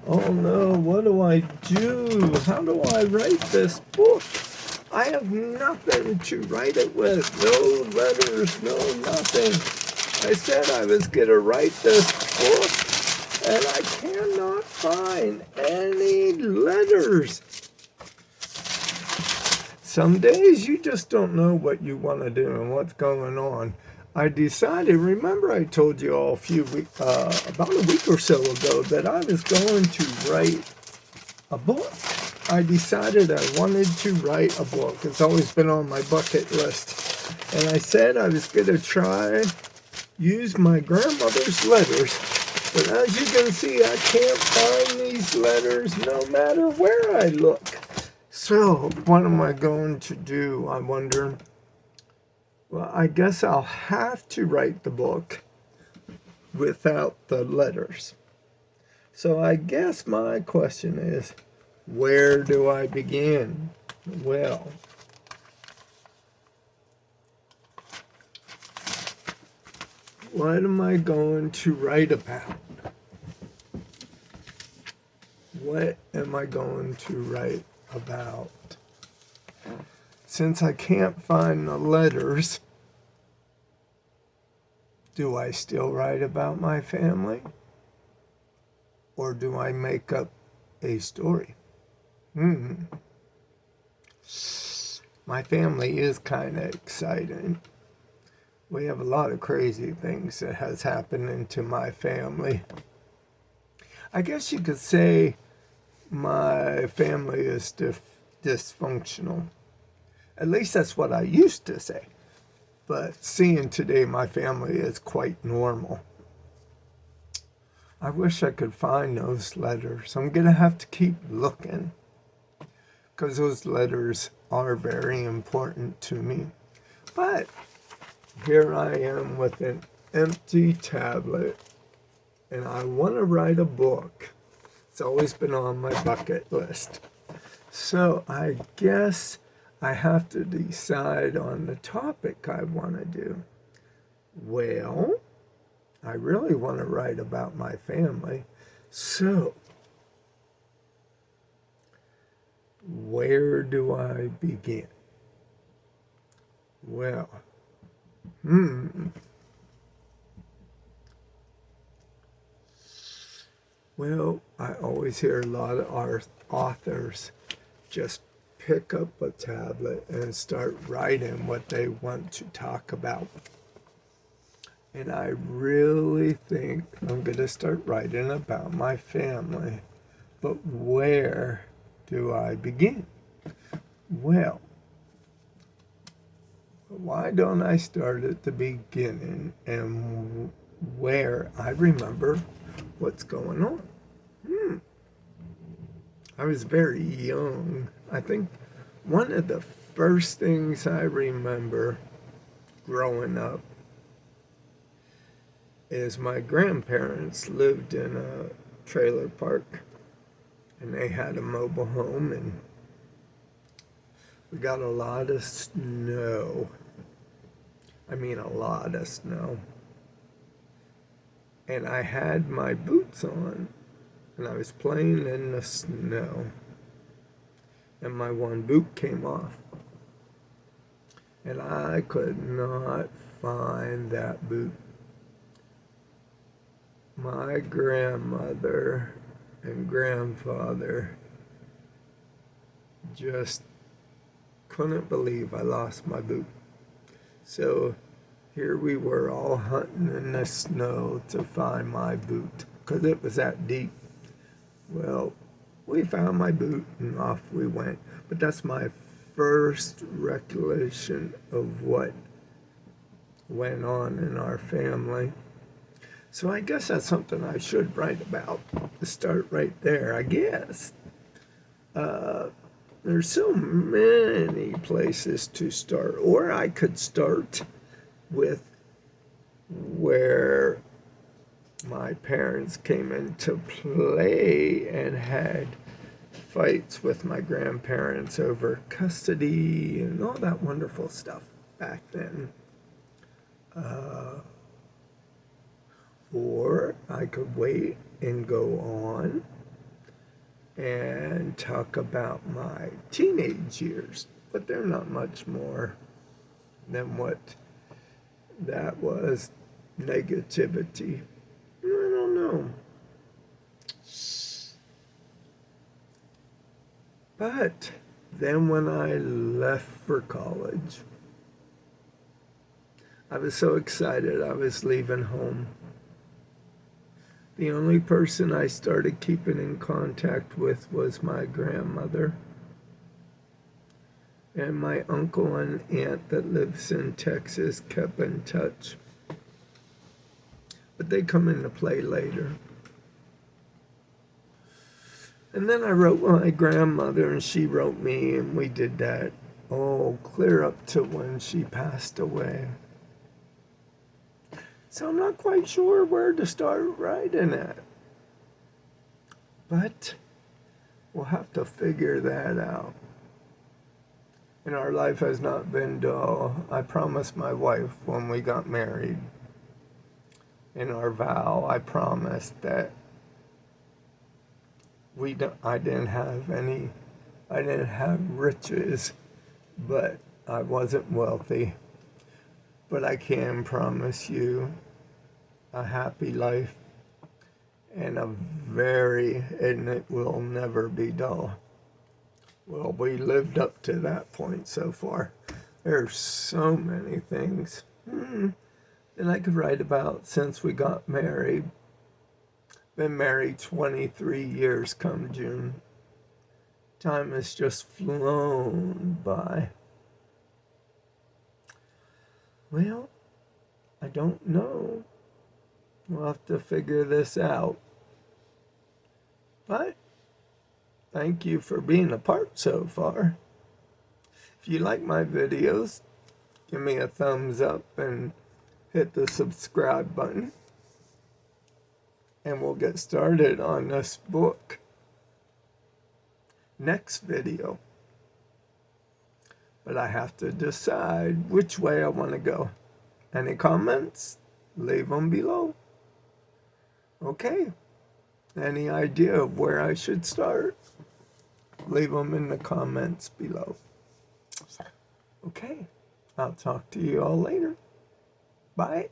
Oh no, what do I do? How do I write this book? I have nothing to write it with. No letters, no nothing. I said I was going to write this book, and I cannot find any letters. Some days you just don't know what you want to do and what's going on. I decided, remember I told you all about a week or so ago that I was going to write a book. I decided I wanted to write a book. It's always been on my bucket list. And I said I was going to try use my grandmother's letters. But as you can see, I can't find these letters no matter where I look. So, what am I going to do, I wonder? Well, I guess I'll have to write the book without the letters. So I guess my question is, where do I begin? Well, what am I going to write about? What am I going to write about? Since I can't find the letters, do I still write about my family? Or do I make up a story? My family is kind of exciting. We have a lot of crazy things that has happened into my family. I guess you could say my family is dysfunctional. At least that's what I used to say. But seeing today, my family is quite normal. I wish I could find those letters. I'm going to have to keep looking because those letters are very important to me. But here I am with an empty tablet and I want to write a book. It's always been on my bucket list. So I guess I have to decide on the topic I want to do. Well, I really want to write about my family. So, where do I begin? Well, Well, I always hear a lot of our authors just pick up a tablet and start writing what they want to talk about. And I really think I'm going to start writing about my family. But where do I begin? Well, why don't I start at the beginning and where I remember what's going on? I was very young. I think one of the first things I remember growing up is my grandparents lived in a trailer park and they had a mobile home and we got a lot of snow. I mean, a lot of snow. And I had my boots on and I was playing in the snow. And my one boot came off. And I could not find that boot. My grandmother and grandfather just couldn't believe I lost my boot. So here we were all hunting in the snow to find my boot because it was that deep. Well, we found my boot and off we went. But that's my first recollection of what went on in our family. So I guess that's something I should write about. Start right there, I guess. There's so many places to start. Or I could start with where my parents came into play and had fights with my grandparents over custody and all that wonderful stuff back then. Or I could wait and go on and talk about my teenage years, but they're not much more than what that was. Negativity. I don't know. But then when I left for college, I was so excited I was leaving home. The only person I started keeping in contact with was my grandmother and my uncle and aunt that lives in Texas kept in touch. But they come into play later. And then I wrote my grandmother and she wrote me, and we did that clear up to when she passed away. So I'm not quite sure where to start writing at. But we'll have to figure that out. And our life has not been dull. I promised my wife when we got married, in our vow, I promised that I didn't have riches, but I wasn't wealthy. But I can promise you a happy life and and it will never be dull. Well, we lived up to that point so far. There's so many things that I could write about since we got married. Been married 23 years come June. Time has just flown by. Well, I don't know. We'll have to figure this out. But thank you for being a part so far. If you like my videos, give me a thumbs up and hit the subscribe button. And we'll get started on this book. Next video. But I have to decide which way I want to go. Any comments? Leave them below. Okay. Any idea of where I should start? Leave them in the comments below. Okay. I'll talk to you all later. Bye.